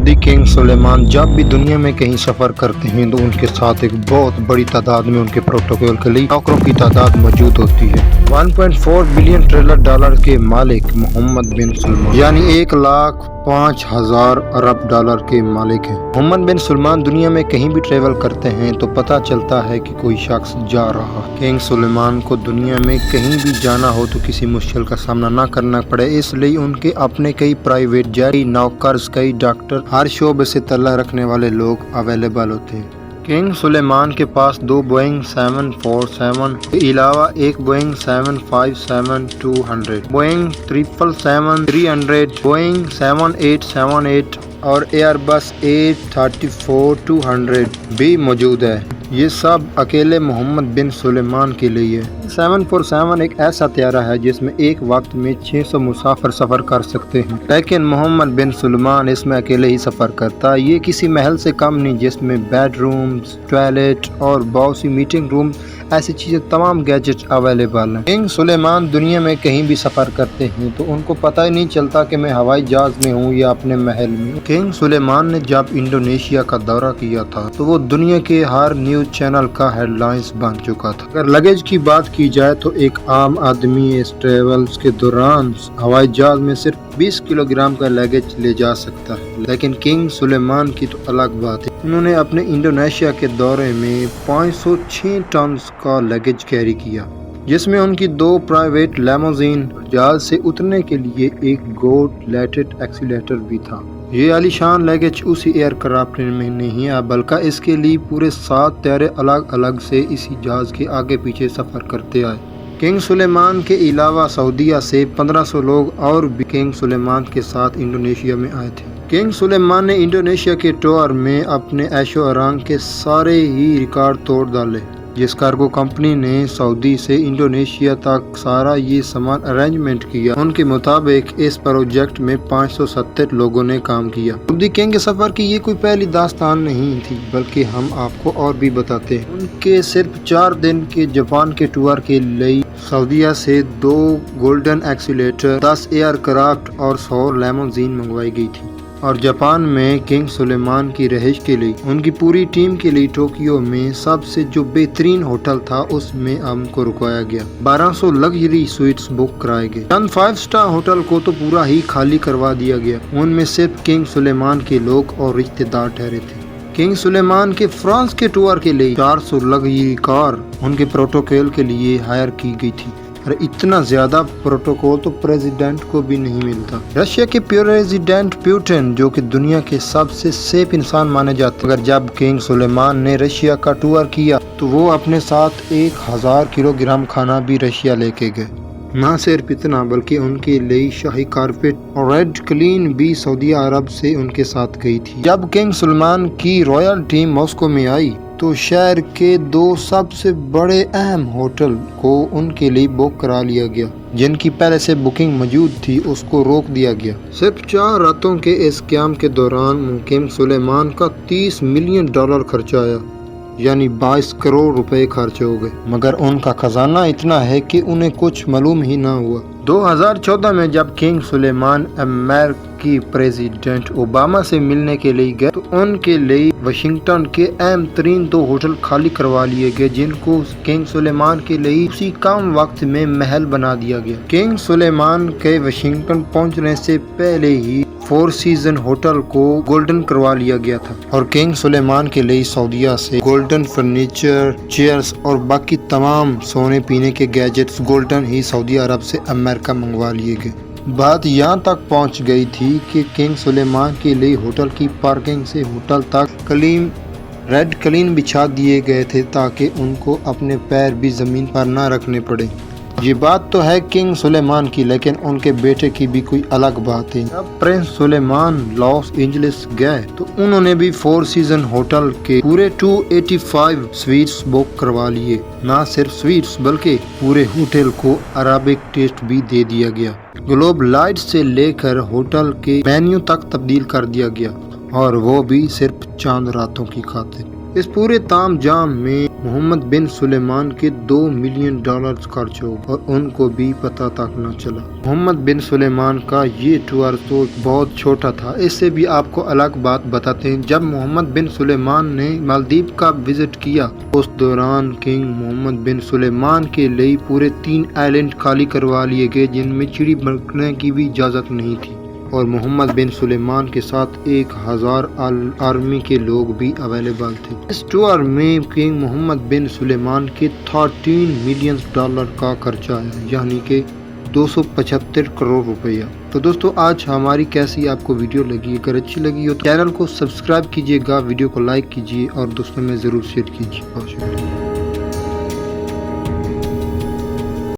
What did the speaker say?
Saudi king Suleman जब भी दुनिया में कहीं सफ़र करते हैं तो उनके साथ एक बहुत बड़ी तादाद में उनके प्रोटोकॉल के लिए नौकरों की तादाद मौजूद होती है। 1.4 बिलियन ट्रिलियन डॉलर के मालिक मोहम्मद बिन सलमान यानी 1,05,000 अरब डॉलर के मालिक हैं। मोहम्मद बिन सलमान दुनिया में कहीं भी ट्रेवल करते हैं तो पता चलता है कि कोई शख्स जा रहा है। किंग सुलेमान को दुनिया में कहीं भी जाना हो तो किसी मुश्किल का सामना न करना पड़े, इसलिए उनके अपने कई प्राइवेट जेट, नौकर्स, कई डॉक्टर, हर शोबे से तल्ला रखने वाले लोग अवेलेबल होते हैं। किंग सुलेमान के पास 2 बोइंग 747 के अलावा एक बोइंग 757-200, बोइंग 777-300, बोइंग 7878 और एयरबस A340-200 भी मौजूद है। ये सब अकेले मोहम्मद बिन सुलेमान के लिए है। 747 एक ऐसा त्यारा है जिसमें एक वक्त में 600 मुसाफिर सफ़र कर सकते हैं, लेकिन मोहम्मद बिन सुलेमान इसमें अकेले ही सफ़र करता है। ये किसी महल से कम नहीं जिसमें बेडरूम्स, टॉयलेट और बहुत सी मीटिंग रूम, ऐसी चीज़ें, तमाम गैजेट्स अवेलेबल हैं। किंग सुलेमान दुनिया में कहीं भी सफ़र करते हैं तो उनको पता ही नहीं चलता कि मैं हवाई जहाज़ में हूँ या अपने महल में। किंग सुलेमान ने जब इंडोनेशिया का दौरा किया था तो वो दुनिया के हर न्यूज़ चैनल का हेडलाइंस बन चुका था। अगर लगेज की बात की जाए तो एक आम आदमी इस ट्रेवल्स के दौरान हवाई जहाज में सिर्फ 20 किलोग्राम का लगेज ले जा सकता है, लेकिन किंग सुलेमान की तो अलग बात है। उन्होंने अपने इंडोनेशिया के दौरे में 506 टन का लगेज कैरी किया, जिसमें उनकी 2 प्राइवेट लेमोजीन, जहाज से उतरने के लिए एक गोल्ड लेटेड एक्सीलेटर भी था। ये आलीशान लगेज उसी एयरक्राफ्ट में नहीं है, बल्कि इसके लिए पूरे 7 त्यारे अलग अलग से इसी जहाज के आगे पीछे सफ़र करते आए। किंग सुलेमान के अलावा सऊदीया से 1500 लोग और भी किंग सुलेमान के साथ इंडोनेशिया में आए थे। किंग सुलेमान ने इंडोनेशिया के टूर में अपने ऐशो आराम के सारे ही रिकॉर्ड तोड़ डाले। जिस कार्गो कंपनी ने सऊदी से इंडोनेशिया तक सारा ये सामान अरेंजमेंट किया, उनके मुताबिक इस प्रोजेक्ट में 570 लोगों ने काम किया। सऊदी किंग के सफर की ये कोई पहली दास्तान नहीं थी, बल्कि हम आपको और भी बताते हैं। उनके सिर्फ 4 दिन के जापान के टूर के लिए सऊदीया से 2 गोल्डन एक्सीलेटर, 10 एयरक्राफ्ट और 100 लेमोजीन मंगवाई गई थी। और जापान में किंग सुलेमान की रहाइश के लिए उनकी पूरी टीम के लिए टोक्यो में सबसे जो बेहतरीन होटल था उसमें हमको रुकवाया गया। 1200 लग्जरी स्वीट्स बुक कराए गए। चंद 5 स्टार होटल को तो पूरा ही खाली करवा दिया गया। उनमें सिर्फ किंग सुलेमान के लोग और रिश्तेदार ठहरे थे। किंग सुलेमान के फ्रांस के टूर के लिए 400 लग्जरी कार उनके प्रोटोकॉल के लिए हायर की गई थी। अरे इतना ज्यादा प्रोटोकॉल तो प्रेसिडेंट को भी नहीं मिलता। रशिया के प्रेसिडेंट पुतिन, जो कि दुनिया के सबसे सेफ इंसान माने जाते, अगर जब किंग सुलेमान ने रशिया का टूर किया तो वो अपने साथ 1000 किलोग्राम खाना भी रशिया लेके गए। न सिर्फ इतना बल्कि उनके लिए शाही कारपेट और रेड क्लीन भी सऊदी अरब से उनके साथ गई थी। जब किंग सुलेमान की रॉयल टीम मॉस्को में आई तो शहर के 2 सबसे बड़े अहम होटल को उनके लिए बुक करा लिया गया। जिनकी पहले से बुकिंग मौजूद थी उसको रोक दिया गया। सिर्फ 4 रातों के इस क्याम के दौरान किंग सुलेमान का $30 मिलियन खर्चा आया, यानी 22 करोड़ रुपए खर्च हो गए। मगर उनका खजाना इतना है कि उन्हें कुछ मालूम ही ना हुआ। 2014 में जब किंग सुलेमान अमेरिकी प्रेसिडेंट ओबामा से मिलने के लिए गए तो उनके लिए वाशिंगटन के अहम तरीन 2 होटल खाली करवा लिए गए, जिनको किंग सुलेमान के लिए उसी कम वक्त में महल बना दिया गया। किंग सुलेमान के वाशिंगटन पहुंचने से पहले ही 4 सीजन होटल को गोल्डन करवा लिया गया था और किंग सुलेमान के लिए सऊदीया से गोल्डन फर्नीचर, चेयर्स और बाकी तमाम सोने पीने के गैजेट्स गोल्डन ही सऊदी अरब से अमेरिका मंगवा लिए गए। बात यहाँ तक पहुँच गई थी कि किंग सुलेमान के लिए होटल की पार्किंग से होटल तक रेड क्लीन बिछा दिए गए थे ताकि उनको अपने पैर भी जमीन पर ना रखने पड़े। ये बात तो है किंग सुलेमान की, लेकिन उनके बेटे की भी कोई अलग बात है। जब प्रिंस सुलेमान लॉस एंजलिस गए तो उन्होंने भी 4 सीजन होटल के पूरे 285 स्वीट्स बुक करवा लिए। ना सिर्फ स्वीट्स बल्कि पूरे होटल को अरबिक टेस्ट भी दे दिया गया। ग्लोब लाइट से लेकर होटल के मेन्यू तक तब्दील कर दिया गया, और वो भी सिर्फ चंद रातों की खातिर। इस पूरे ताम जाम में محمد بن سلیمان کے $2 ملین خرچ ہو اور ان کو بھی پتہ تک نہ چلا۔ محمد بن سلیمان کا یہ ٹور تو بہت چھوٹا تھا، اس سے بھی آپ کو الگ بات بتاتے ہیں۔ جب محمد بن سلیمان نے مالدیپ کا وزٹ کیا اس دوران کنگ محمد بن سلیمان کے لیے پورے 3 آئلینڈ خالی کروا لیے گئے جن میں چڑی بڑھنے کی بھی اجازت نہیں تھی، اور محمد بن سلیمان کے ساتھ 1000 آرمی کے لوگ بھی اویلیبل تھے۔ اس ٹور میں کنگ محمد بن سلیمان کے $13 ملین کا خرچہ آیا، یعنی کہ 275 کروڑ روپیہ۔ تو دوستو آج ہماری کیسی آپ کو ویڈیو لگی؟ اگر اچھی لگی ہو تو چینل کو سبسکرائب کیجیے گا، ویڈیو کو لائک کیجیے اور دوستوں میں ضرور شیئر کیجیے۔ بہت شکریہ۔